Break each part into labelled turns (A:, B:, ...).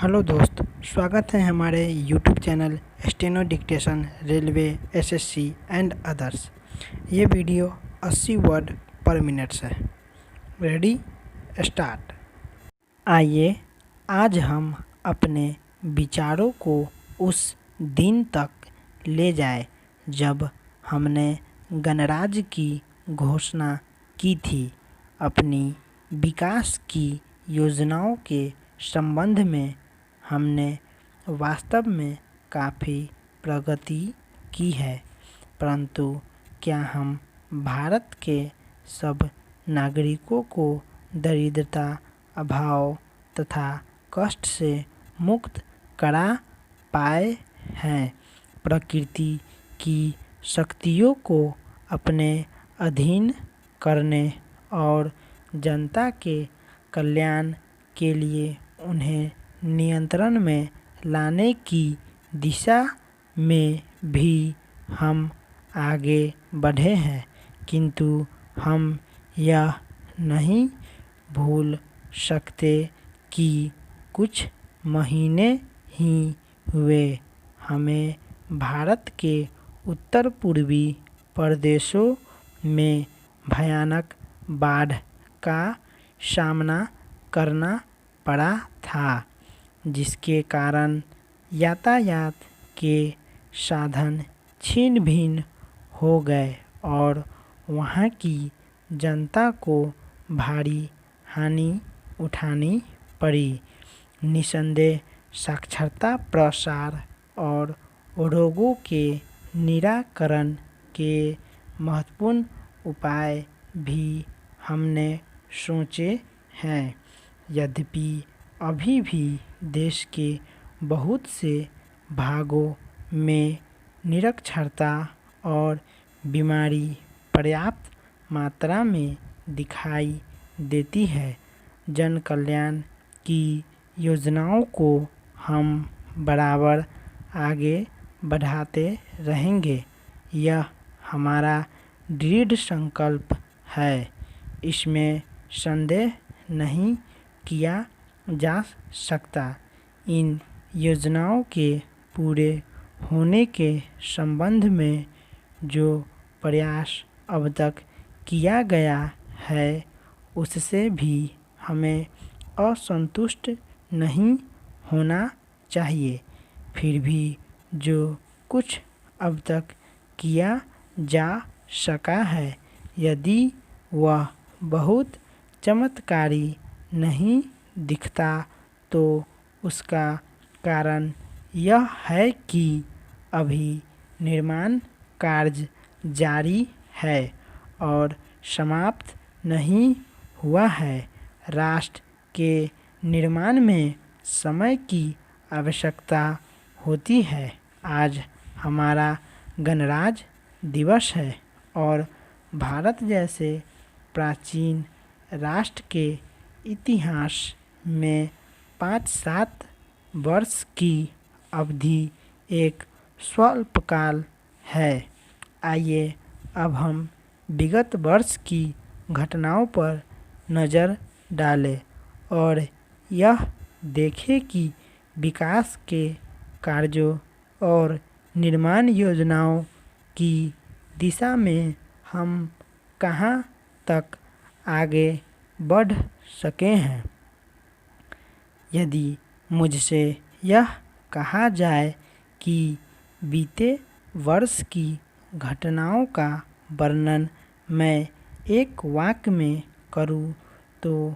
A: Hello दोस्त, स्वागत है हमारे YouTube channel steno dictation railway SSC and others. ये वीडियो 80 वर्ड पर मिनट है। Ready, start. आइए आज हम अपने विचारों को उस दिन तक ले जाए जब हमने गणराज्य की घोषणा की थी। अपनी विकास की योजनाओं के संबंध में हमने वास्तव में काफ़ी प्रगति की है, परंतु क्या हम भारत के सब नागरिकों को दरिद्रता, अभाव तथा कष्ट से मुक्त करा पाए हैं? प्रकृति की शक्तियों को अपने अधीन करने और जनता के कल्याण के लिए उन्हें नियंत्रण में लाने की दिशा में भी हम आगे बढ़े हैं, किंतु हम यह नहीं भूल सकते कि कुछ महीने ही हुए हमें भारत के उत्तर पूर्वी प्रदेशों में भयानक बाढ़ का सामना करना पड़ा था, जिसके कारण यातायात के साधन छिन्न भिन्न हो गए और वहाँ की जनता को भारी हानि उठानी पड़ी। निस्संदेह साक्षरता प्रसार और रोगों के निराकरण के महत्वपूर्ण उपाय भी हमने सोचे हैं। यद्यपि अभी भी देश के बहुत से भागों में निरक्षरता और बीमारी पर्याप्त मात्रा में दिखाई देती है, जन कल्याण की योजनाओं को हम बराबर आगे बढ़ाते रहेंगे। यह हमारा दृढ़ संकल्प है, इसमें संदेह नहीं किया जा सकता। इन योजनाओं के पूरे होने के संबंध में जो प्रयास अब तक किया गया है, उससे भी हमें असंतुष्ट नहीं होना चाहिए। फिर भी जो कुछ अब तक किया जा सका है, यदि वह बहुत चमत्कारी नहीं दिखता, तो उसका कारण यह है कि अभी निर्माण कार्य जारी है और समाप्त नहीं हुआ है। राष्ट्र के निर्माण में समय की आवश्यकता होती है। आज हमारा गणराज्य दिवस है और भारत जैसे प्राचीन राष्ट्र के इतिहास में 5-7 वर्ष की अवधि एक स्वल्पकाल है। आइए अब हम विगत वर्ष की घटनाओं पर नज़र डालें और यह देखें कि विकास के कार्यों और निर्माण योजनाओं की दिशा में हम कहाँ तक आगे बढ़ सके हैं। यदि मुझसे यह कहा जाए कि बीते वर्ष की घटनाओं का वर्णन मैं एक वाक्य में करूं, तो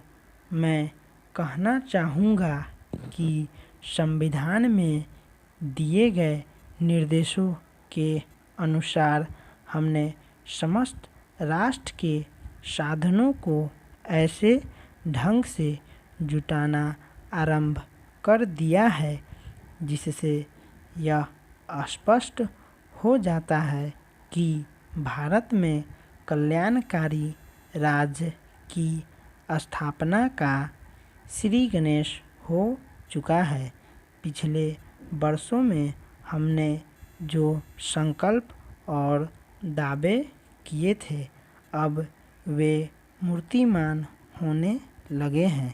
A: मैं कहना चाहूँगा कि संविधान में दिए गए निर्देशों के अनुसार हमने समस्त राष्ट्र के साधनों को ऐसे ढंग से जुटाना आरंभ कर दिया है जिससे यह स्पष्ट हो जाता है कि भारत में कल्याणकारी राज्य की स्थापना का श्री गणेश हो चुका है। पिछले वर्षों में हमने जो संकल्प और दावे किए थे, अब वे मूर्तिमान होने लगे हैं।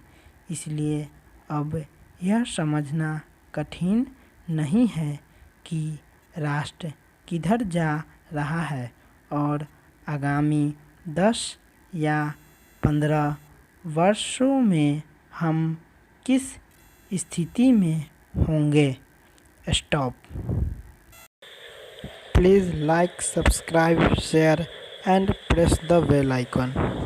A: इसलिए अब यह समझना कठिन नहीं है कि राष्ट्र किधर जा रहा है और आगामी 10 या 15 वर्षों में हम किस स्थिति में होंगे। Stop. Please like, subscribe, share and press the bell icon.